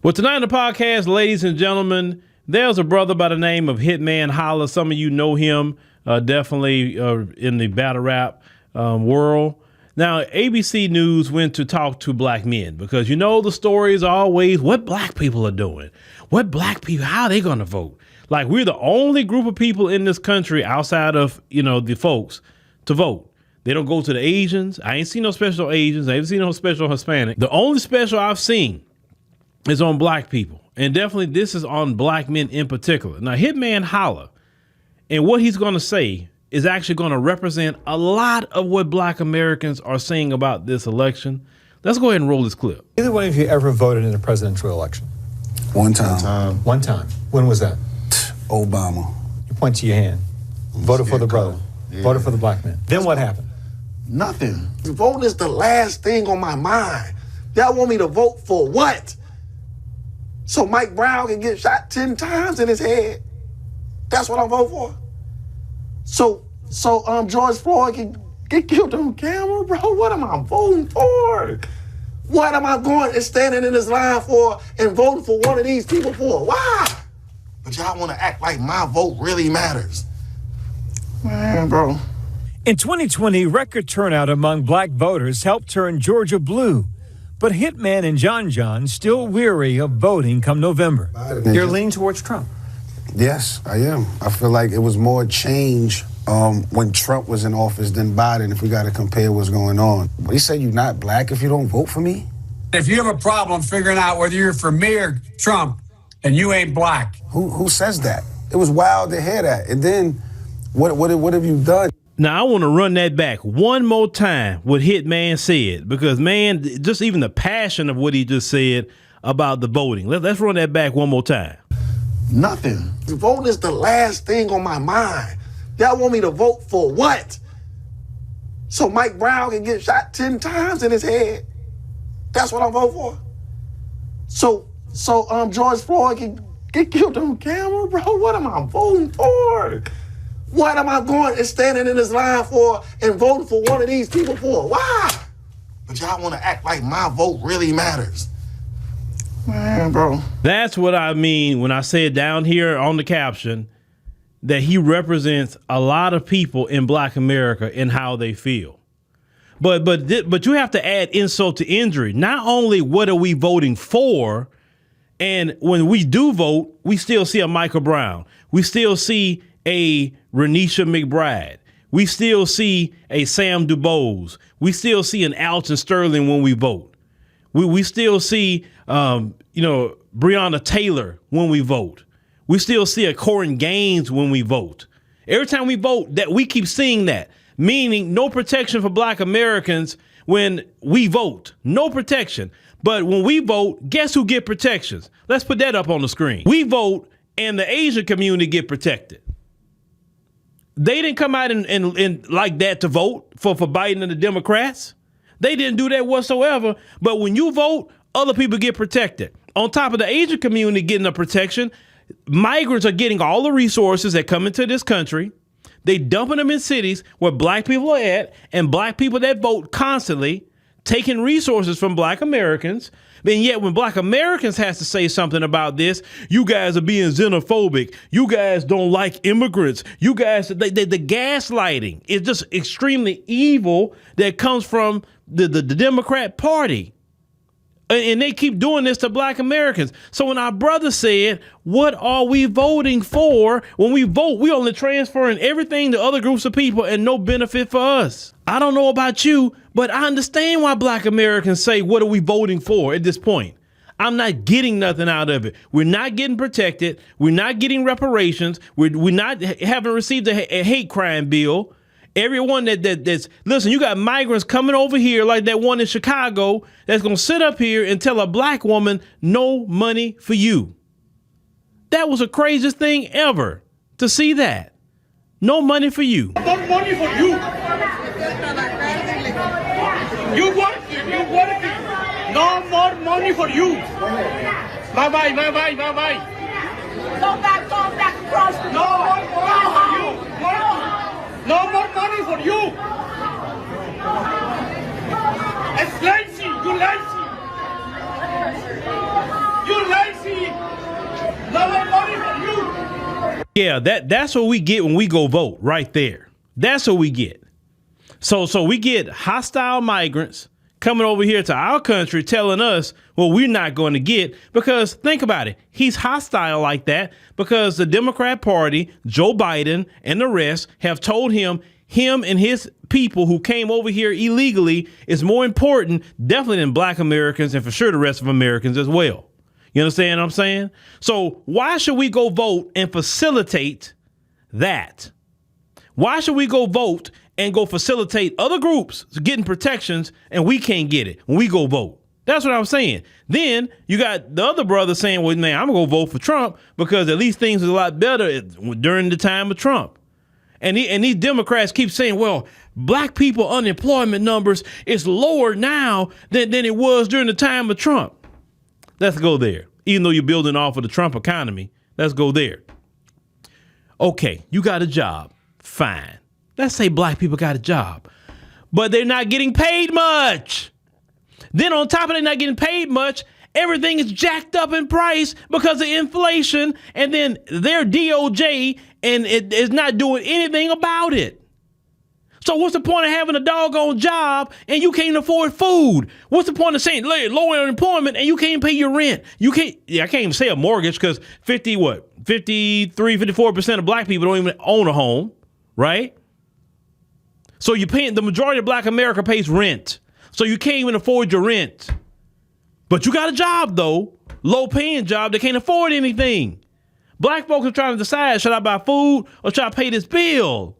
Well, tonight on the podcast, ladies and gentlemen, there's a brother by the name of Hitman Holla. Some of you know him, definitely in the battle rap world. Now, ABC News went to talk to black men because, you know, the story is always what black people are doing. What black people, how are they going to vote? Like, we're the only group of people in this country outside of, you know, the folks to vote. They don't go to the Asians. I ain't seen no special Asians. I ain't seen no special Hispanic. The only special I've seen is on black people. And definitely this is on black men in particular. Now, Hitman Holla and what he's going to say is actually going to represent a lot of what black Americans are saying about this election. Let's go ahead and roll this clip. Either one of you ever voted in a presidential election? One time. One time. When was that? Obama. You point to your hand. Voted for the brother. Yeah. Voted for the black man. Then what happened? Nothing. Voting is the last thing on my mind. Y'all want me to vote for what? So Mike Brown can get shot 10 times in his head? That's what I'm voting for? So George Floyd can get killed on camera, bro? What am I voting for? What am I going and standing in this line for and voting for one of these people for? Why? But y'all want to act like my vote really matters. Man, bro. In 2020, record turnout among black voters helped turn Georgia blue. But Hitman and John still weary of voting come November. You're leaning towards Trump. Yes, I am. I feel like it was more change when Trump was in office than Biden, if we got to compare what's going on. But he said you're not black if you don't vote for me? If you have a problem figuring out whether you're for me or Trump, and you ain't black. Who says that? It was wild to hear that. And then what have you done? Now, I want to run that back one more time, what Hitman said, because, man, just even the passion of what he just said about the voting. Let's run that back one more time. Nothing. Voting is the last thing on my mind. Y'all want me to vote for what? So Mike Brown can get shot 10 times in his head? That's what I'm voting for? So George Floyd can get killed on camera, bro? What am I voting for? What am I going and standing in this line for and voting for one of these people for? Why? But y'all want to act like my vote really matters. Man, bro. That's what I mean when I said down here on the caption that he represents a lot of people in black America and how they feel. But you have to add insult to injury. Not only what are we voting for, and when we do vote, we still see a Michael Brown. We still see a Renisha McBride. We still see a Sam DuBose. We still see an Alton Sterling when we vote. We still see, Breonna Taylor when we vote. We still see a Corin Gaines when we vote. Every time we vote, that we keep seeing that, meaning no protection for black Americans when we vote. No protection. But when we vote, guess who get protections? Let's put that up on the screen. We vote and the Asian community get protected. They didn't come out and like that to vote for Biden and the Democrats. They didn't do that whatsoever. But when you vote, other people get protected. On top of the Asian community getting a protection, migrants are getting all the resources that come into this country. They dumping them in cities where black people are at, and black people that vote constantly taking resources from black Americans. And yet when black Americans has to say something about this, you guys are being xenophobic. You guys don't like immigrants. You guys, the gaslighting is just extremely evil that comes from the Democrat Party. And they keep doing this to black Americans. So when our brother said, what are we voting for? When we vote, we only transferring everything to other groups of people and no benefit for us. I don't know about you, but I understand why black Americans say, what are we voting for at this point? I'm not getting nothing out of it. We're not getting protected. We're not getting reparations. We're not haven't received a hate crime bill. Everyone that's listen, you got migrants coming over here like that one in Chicago that's going to sit up here and tell a black woman no money for you. That was the craziest thing ever to see that. No money for you. No money for you. You work. No more money for you. Bye-bye. Go back across the No more money for you. It's lazy. You lazy. You lazy. Yeah, that's what we get when we go vote right there. That's what we get. So we get hostile migrants coming over here to our country telling us, well, we're not going to get, because think about it. He's hostile like that because the Democrat Party, Joe Biden and the rest have told him and his people who came over here illegally is more important, definitely than black Americans and for sure the rest of Americans as well. You understand what I'm saying? So why should we go vote and facilitate that? Why should we go vote and go facilitate other groups getting protections and we can't get it when we go vote? That's what I'm saying. Then you got the other brother saying, well, man, I'm going to go vote for Trump because at least things was a lot better during the time of Trump. And these Democrats keep saying, well, black people unemployment numbers is lower now than it was during the time of Trump. Let's go there. Even though you're building off of the Trump economy, let's go there. Okay, you got a job. Fine. Let's say black people got a job, but they're not getting paid much. Then on top of they not getting paid much, everything is jacked up in price because of inflation, and then their DOJ and it is not doing anything about it. So what's the point of having a doggone job and you can't afford food? What's the point of saying lower unemployment and you can't pay your rent? I can't even say a mortgage because 54% of black people don't even own a home, right? So you're paying, the majority of black America pays rent. So you can't even afford your rent. But you got a job though, low paying job that can't afford anything. Black folks are trying to decide, should I buy food or should I pay this bill?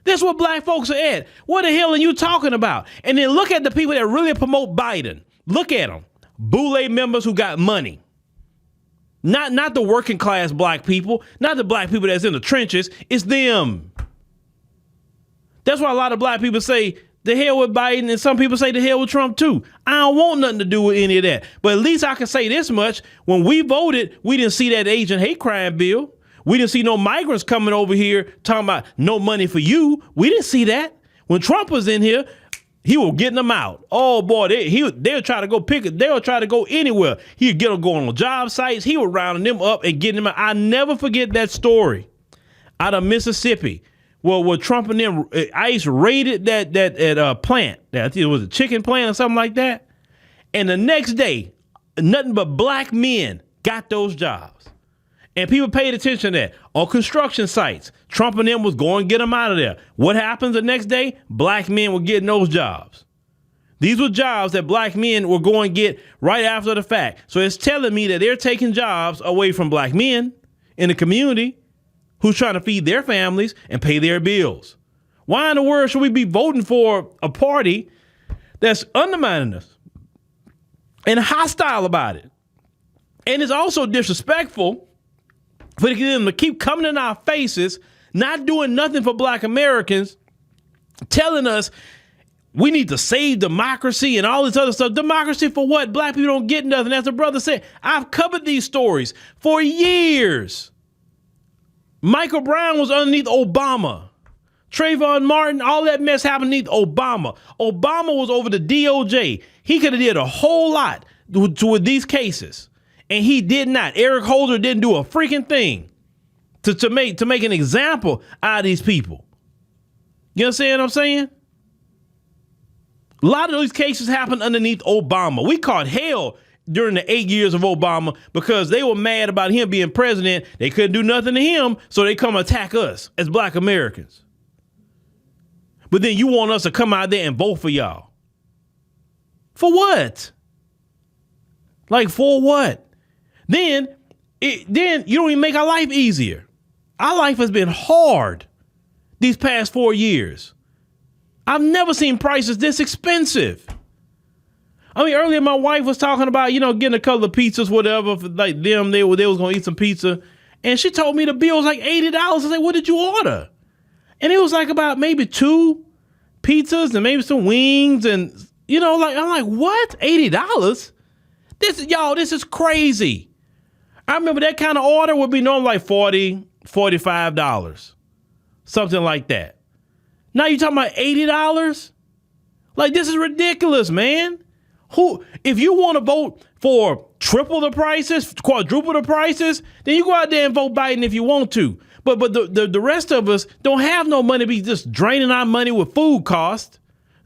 That's what black folks are at. What the hell are you talking about? And then look at the people that really promote Biden. Look at them. Boule members who got money. Not the working class black people, not the black people that's in the trenches. It's them. That's why a lot of black people say the hell with Biden, and some people say the hell with Trump too. I don't want nothing to do with any of that. But at least I can say this much. When we voted, we didn't see that Asian hate crime bill. We didn't see no migrants coming over here talking about no money for you. We didn't see that. When Trump was in here, he was getting them out. Oh boy, they'll try to go pick it. They'll try to go anywhere. He'd get them going on job sites. He was rounding them up and getting them out. I never forget that story out of Mississippi. Well, where Trump and them, ICE raided that plant. I think it was a chicken plant or something like that. And the next day, nothing but black men got those jobs. And people paid attention to that. On construction sites, Trump and them was going to get them out of there. What happens the next day? Black men were getting those jobs. These were jobs that black men were going to get right after the fact. So it's telling me that they're taking jobs away from black men in the community who's trying to feed their families and pay their bills. Why in the world should we be voting for a party that's undermining us and hostile about it? And it's also disrespectful for them to keep coming in our faces, not doing nothing for black Americans, telling us we need to save democracy and all this other stuff. Democracy for what? Black people don't get nothing. As the brother said, I've covered these stories for years. Michael Brown was underneath Obama. Trayvon Martin, all that mess happened underneath Obama. Obama was over the DOJ. He could have did a whole lot with these cases, and he did not. Eric Holder didn't do a freaking thing to make an example out of these people. You understand what I'm saying? A lot of these cases happened underneath Obama. We caught hell during the 8 years of Obama because they were mad about him being president. They couldn't do nothing to him, so they come attack us as black Americans. But then you want us to come out there and vote for y'all. For what? Like, for what? Then you don't even make our life easier. Our life has been hard these past 4 years. I've never seen prices this expensive. I mean, earlier my wife was talking about, getting a couple of pizzas, whatever, for like them, they was going to eat some pizza. And she told me the bill was like $80. I said, what did you order? And it was like about maybe 2 pizzas and maybe some wings. And, I'm like, what? $80? This is crazy. I remember that kind of order would be normally like $40, $45, something like that. Now you're talking about $80? Like, this is ridiculous, man. If you want to vote for triple the prices, quadruple the prices, then you go out there and vote Biden if you want to. But the rest of us don't have no money. Be just draining our money with food costs,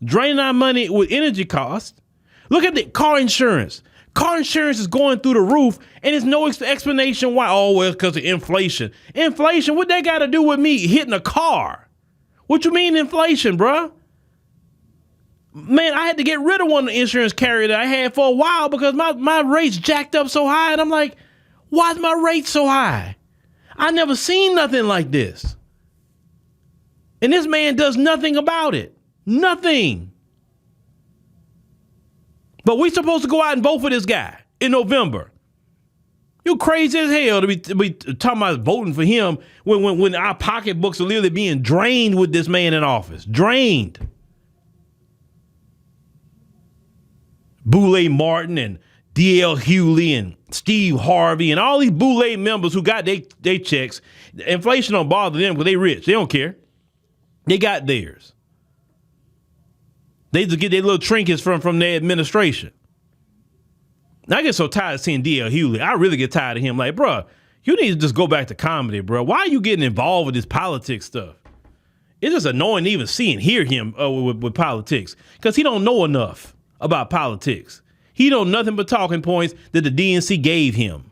draining our money with energy costs. Look at the car insurance. Car insurance is going through the roof, and there's no explanation why. Oh, well, because of inflation. Inflation, what that got to do with me hitting a car? What you mean inflation, bruh? Man, I had to get rid of one of the insurance carrier that I had for a while because my rates jacked up so high, and I'm like, why is my rate so high? I never seen nothing like this. And this man does nothing about it. Nothing. But we supposed to go out and vote for this guy in November. You crazy as hell to be talking about voting for him when our pocketbooks are literally being drained with this man in office. Drained. Boulay Martin and D.L. Hewley and Steve Harvey and all these Boulay members who got they checks. Inflation don't bother them because they rich. They don't care. They got theirs. They just get their little trinkets from their administration. I get so tired of seeing D.L. Hewley. I really get tired of him. Like, bro, you need to just go back to comedy, bro. Why are you getting involved with this politics stuff? It's just annoying to even see and hear him with politics because he don't know enough about politics. He don't nothing but talking points that the DNC gave him.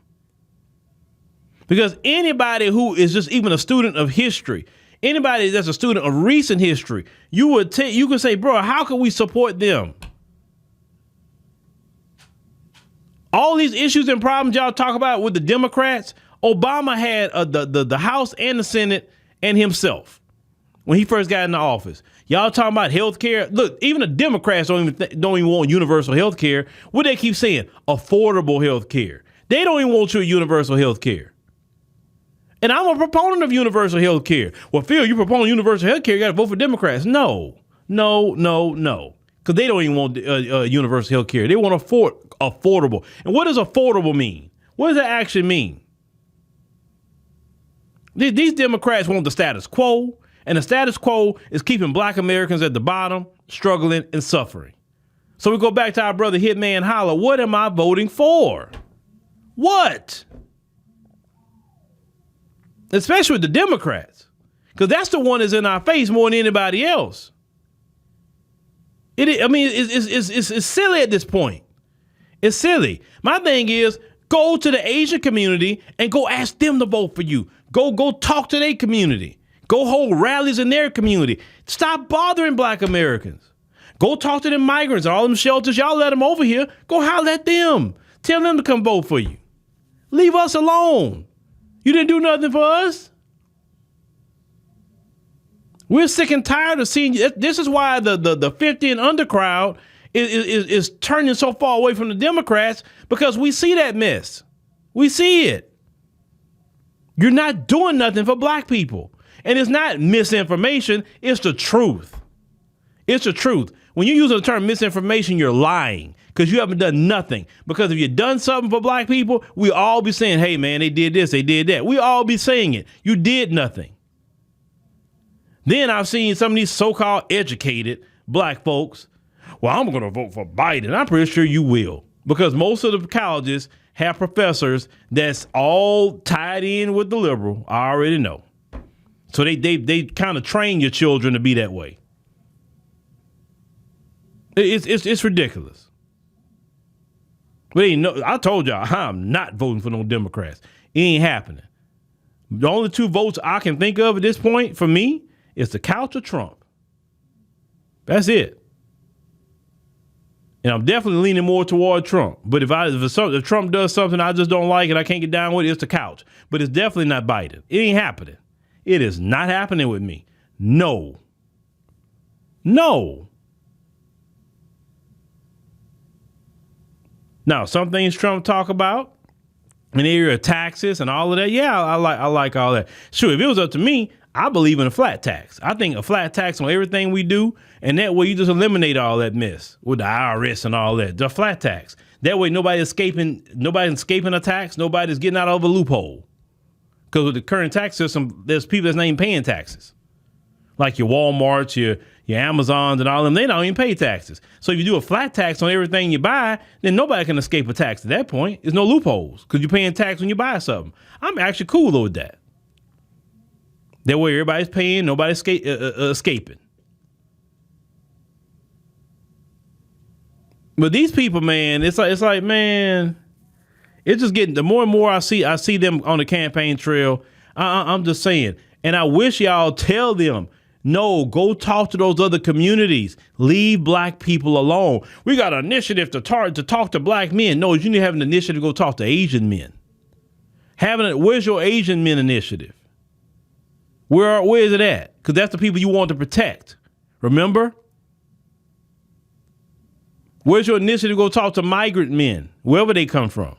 Because anybody who is just even a student of history, anybody that's a student of recent history, you could say, bro, how can we support them? All these issues and problems y'all talk about with the Democrats, Obama had the House and the Senate and himself when he first got into office. Y'all talking about health care. Look, even the Democrats don't even want universal health care. What they keep saying? Affordable health care. They don't even want your universal health care. And I'm a proponent of universal health care. Well, Phil, you proponent of universal health care, you got to vote for Democrats. No. Because they don't even want universal health care. They want affordable. And what does affordable mean? What does that actually mean? These Democrats want the status quo. And the status quo is keeping black Americans at the bottom, struggling and suffering. So we go back to our brother Hitman Holla. What am I voting for? What? Especially with the Democrats. Because that's the one that's in our face more than anybody else. It's silly at this point. It's silly. My thing is, go to the Asian community and go ask them to vote for you. Go talk to their community. Go hold rallies in their community. Stop bothering black Americans. Go talk to them migrants, all them shelters. Y'all let them over here. Go holler at them. Tell them to come vote for you. Leave us alone. You didn't do nothing for us. We're sick and tired of seeing you. This is why the 50 and under crowd is turning so far away from the Democrats, because we see that mess. We see it. You're not doing nothing for black people. And it's not misinformation, it's the truth. It's the truth. When you use the term misinformation, you're lying because you haven't done nothing. Because if you've done something for black people, we all be saying, hey, man, they did this, they did that. We all be saying it. You did nothing. Then I've seen some of these so-called educated black folks. Well, I'm going to vote for Biden. I'm pretty sure you will, because most of the colleges have professors that's all tied in with the liberal. I already know. So they kind of train your children to be that way. It's ridiculous. But I told y'all, I'm not voting for no Democrats. It ain't happening. The only two votes I can think of at this point for me is the couch or Trump. That's it. And I'm definitely leaning more toward Trump. But if Trump does something I just don't like and I can't get down with it, it's the couch. But it's definitely not Biden. It ain't happening. It is not happening with me. No. Now, some things Trump talk about in the area of taxes and all of that. Yeah, I like all that. Sure, if it was up to me, I believe in a flat tax. I think a flat tax on everything we do, and that way you just eliminate all that mess with the IRS and all that. The flat tax. That way nobody's escaping a tax. Nobody's getting out of a loophole. Because with the current tax system, there's people that's not even paying taxes. Like your Walmarts, your Amazons and all of them, they don't even pay taxes. So if you do a flat tax on everything you buy, then nobody can escape a tax at that point. There's no loopholes because you're paying tax when you buy something. I'm actually cool with that. That way everybody's paying, nobody's escaping. But these people, man, it's like, man, it's just getting, the more and more I see them on the campaign trail, I'm just saying, and I wish y'all tell them, no, go talk to those other communities. Leave black people alone. We got an initiative to talk to black men. No, you need to have an initiative to go talk to Asian men. Where's your Asian men initiative? Where is it at? Because that's the people you want to protect. Remember? Where's your initiative to go talk to migrant men, wherever they come from?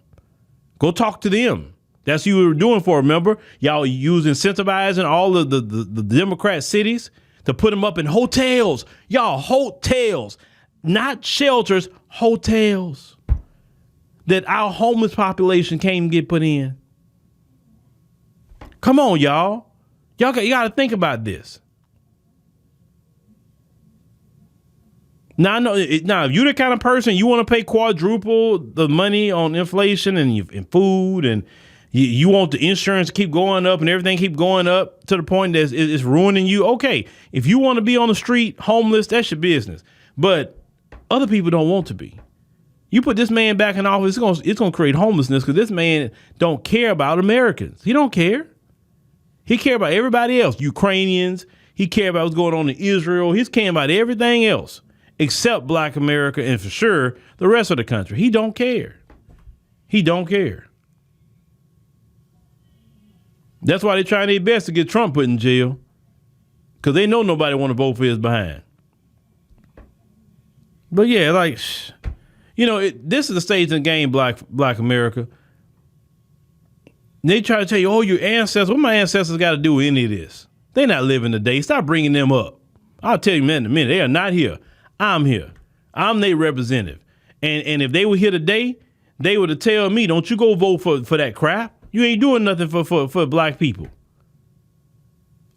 Go talk to them. That's what you were doing for, remember? Y'all incentivizing all of the Democrat cities to put them up in hotels. Y'all, hotels, not shelters, hotels that our homeless population can't even get put in. Come on, y'all. You got to think about this. Now, I know. Now, if you're the kind of person you want to pay quadruple the money on inflation and food, and you want the insurance to keep going up and everything keep going up to the point that it's ruining you, okay. If you want to be on the street homeless, that's your business. But other people don't want to be. You put this man back in office, it's going to create homelessness because this man don't care about Americans. He don't care. He care about everybody else, Ukrainians. He care about what's going on in Israel. He's caring about everything else except black America and for sure the rest of the country. He don't care. He don't care. That's why they're trying their best to get Trump put in jail, because they know nobody want to vote for his behind. But yeah, like, this is the stage in the game, black America. They try to tell you, oh, your ancestors, what my ancestors got to do with any of this? They're not living today. Stop bringing them up. I'll tell you in a minute. They are not here. I'm here. I'm their representative. And if they were here today, they would have tell me, don't you go vote for that crap. You ain't doing nothing for black people.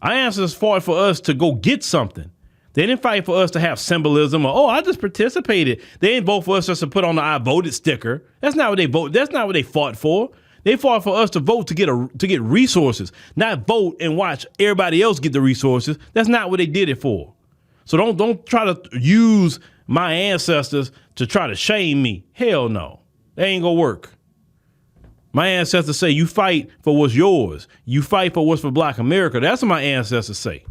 Our ancestors fought for us to go get something. They didn't fight for us to have symbolism or, I just participated. They didn't vote for us just to put on the I voted sticker. That's not what they voted. That's not what they fought for. They fought for us to vote to get resources, not vote and watch everybody else get the resources. That's not what they did it for. So don't try to use my ancestors to try to shame me. Hell no. That ain't gonna work. My ancestors say you fight for what's yours. You fight for what's for black America. That's what my ancestors say.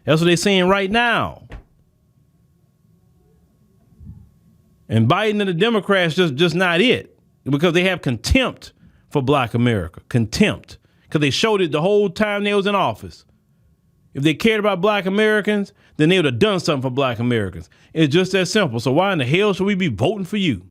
That's what they're saying right now. And Biden and the Democrats just not it, because they have contempt for black America. Contempt. Because they showed it the whole time they was in office. If they cared about black Americans, then they would have done something for black Americans. It's just that simple. So why in the hell should we be voting for you?